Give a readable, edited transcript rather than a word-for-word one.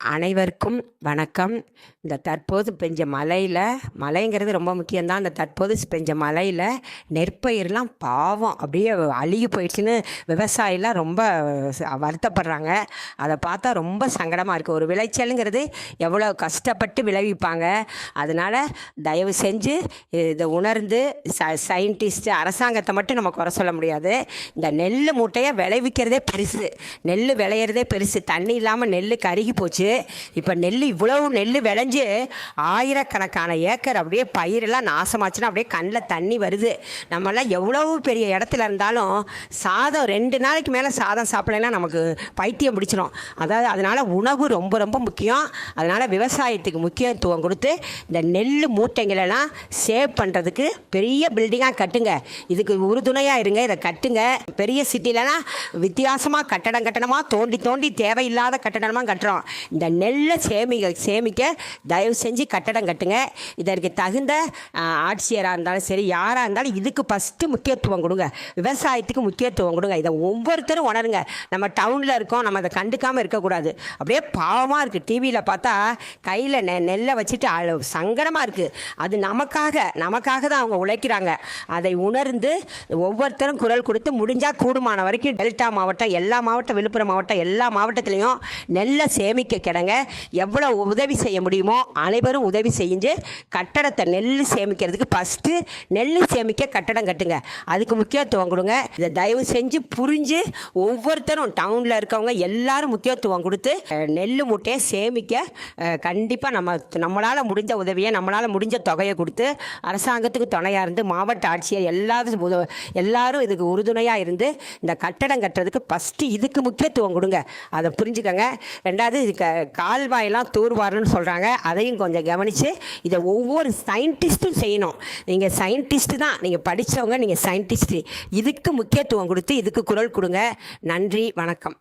அனைவருக்கும் வணக்கம். இந்த தற்போது பெஞ்ச மழைங்கிறது ரொம்ப முக்கியம்தான். இந்த தற்போது பெஞ்ச மழையில் நெற்பயிரெலாம் பாவம் அப்படியே அழுகி போயிடுச்சுன்னு விவசாயிலாம் ரொம்ப வருத்தப்படுறாங்க. அதை பார்த்தா ரொம்ப சங்கடமாக இருக்குது. ஒரு விளைச்சலுங்கிறது எவ்வளோ கஷ்டப்பட்டு விளைவிப்பாங்க. அதனால் தயவு செஞ்சு இதை உணர்ந்து சயின்டிஸ்ட்டு அரசாங்கத்தை மட்டும் நம்ம குறை சொல்ல முடியாது. இந்த நெல் மூட்டையை விளைவிக்கிறதே பெருசு, நெல் விளையிறதே பெருசு. தண்ணி இல்லாமல் நெல் கருகி போச்சு. இப்போ நெல் இவ்வளவு நெல் விளைஞ்சு ஆயிரக்கணக்கான ஏக்கர் அப்படியே பயிரெல்லாம் நாசமாச்சுன்னா அப்படியே கண்ணில் தண்ணி வருது. நம்மளாம் எவ்வளவு பெரிய இடத்துல இருந்தாலும் சாதம் 2 நாளைக்கு மேலே சாதம் சாப்பிடலாம் நமக்கு பைத்தியம் பிடிச்சிடும். அதனால் உணவு ரொம்ப ரொம்ப முக்கியம். அதனால் விவசாயத்துக்கு முக்கியத்துவம் கொடுத்து இந்த நெல் மூட்டைங்களெல்லாம் சேவ் பண்ணுறதுக்கு பெரிய பில்டிங்காக கட்டுங்க. இதுக்கு உறுதுணையாக இருங்க. இதை கட்டுங்க. பெரிய சிட்டிலலாம் வித்தியாசமாக கட்டடமாக தோண்டி தோண்டி தேவையில்லாத கட்டடமாக கட்டுறோம். இந்த நெல்லை சேமிக்க தயவு செஞ்சு கட்டடம் கட்டுங்க. இதற்கு தகுந்த ஆட்சியராக இருந்தாலும் சரி, யாராக இருந்தாலும் இதுக்கு ஃபஸ்ட்டு முக்கியத்துவம் கொடுங்க. விவசாயத்துக்கு முக்கியத்துவம் கொடுங்க. இதை ஒவ்வொருத்தரும் உணருங்க. நம்ம டவுனில் இருக்கோம், நம்ம அதை கண்டுக்காமல் இருக்கக்கூடாது. அப்படியே பாவமாக இருக்குது. டிவியில் பார்த்தா கையில் நெல்லை வச்சுட்டு சங்கடமாக இருக்குது. அது நமக்காக தான் அவங்க உழைக்கிறாங்க. அதை உணர்ந்து ஒவ்வொருத்தரும் குரல் கொடுத்து முடிஞ்சால் கூடுமான வரைக்கும் டெல்டா மாவட்டம், எல்லா மாவட்டம், விழுப்புரம் மாவட்டம், எல்லா மாவட்டத்திலையும் நெல்லை சேமிக்க கிடங்க. எவ்வளோ உதவி செய்ய முடியுமோ அனைவரும் உதவி செஞ்சு கட்டடத்தை நெல் சேமிக்கிறதுக்கு ஃபஸ்ட்டு நெல் சேமிக்க கட்டடம் கட்டுங்க. அதுக்கு முக்கியத்துவம் கொடுங்க. இதை தயவு செஞ்சு புரிஞ்சு ஒவ்வொருத்தரும் டவுனில் இருக்கவங்க எல்லாரும் முக்கியத்துவம் கொடுத்து நெல் மூட்டையை சேமிக்க கண்டிப்பாக நம்மளால் முடிஞ்ச உதவியை, நம்மளால் முடிஞ்ச தொகையை கொடுத்து அரசாங்கத்துக்கு துணையாக இருந்து மாவட்ட ஆட்சியர் எல்லாரும் இதுக்கு உறுதுணையாக இருந்து இந்த கட்டடம் கட்டுறதுக்கு ஃபஸ்ட்டு இதுக்கு முக்கியத்துவம் கொடுங்க. அதை புரிஞ்சுக்கங்க. ரெண்டாவது கால்வாயெல்லாம் தூர்வாரன்னு சொல்கிறாங்க. அதையும் கொஞ்சம் கவனித்து இதை ஒவ்வொரு சயின்டிஸ்ட்டும் செய்யணும். நீங்கள் சயின்டிஸ்ட்டு தான், நீங்கள் படித்தவங்க, நீங்கள் சயின்டிஸ்ட்டு. இதுக்கு முக்கியத்துவம் கொடுத்து இதுக்கு குரல் கொடுங்க. நன்றி, வணக்கம்.